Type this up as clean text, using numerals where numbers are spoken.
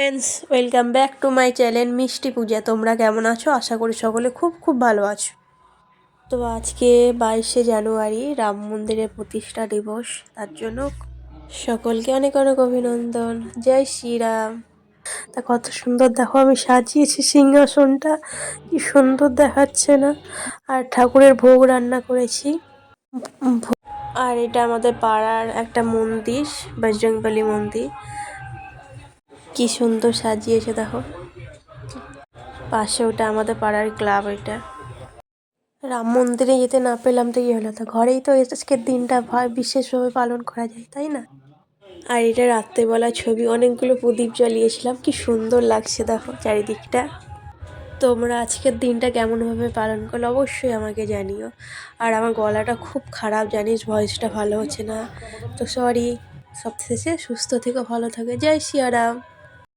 Friends, welcome back to my channel মিষ্টি পূজা। তোমরা কেমন আছো? আশা করি সকলে খুব খুব ভালো আছো। তো আজকে 22শে জানুয়ারি রাম মন্দিরের প্রতিষ্ঠা দিবস, তার জন্য সকলকে অনেক অনেক অভিনন্দন। জয় শ্রীরাম। তা কত সুন্দর দেখো আমি সাজিয়েছি সিংহাসনটা, কি সুন্দর দেখাচ্ছে না? আর ঠাকুরের ভোগ রান্না করেছি। আর এটা আমাদের পাড়ার একটা মন্দির, বজরংবলী মন্দির। কি সুন্দর সাজিয়েছে দেখো। পাশে ওটা আমাদের পাড়ার ক্লাব। এটা রাম মন্দিরে যেতে না পেলাম তো কি হলো, তো ঘরেই তো আজকের দিনটা বিশেষভাবে পালন করা যায়, তাই না? আর এটা রাত্রেবেলা ছবি, অনেকগুলো প্রদীপ জ্বালিয়েছিলাম, কি সুন্দর লাগছে দেখো চারিদিকটা। তোমরা আজকের দিনটা কেমনভাবে পালন করলে অবশ্যই আমাকে জানিও। আর আমার গলাটা খুব খারাপ জানিস, ভয়েসটা ভালো হচ্ছে না, তো সরি। সব শেষে সুস্থ থেকে ভালো থাকে। জয় শ্রীরাম।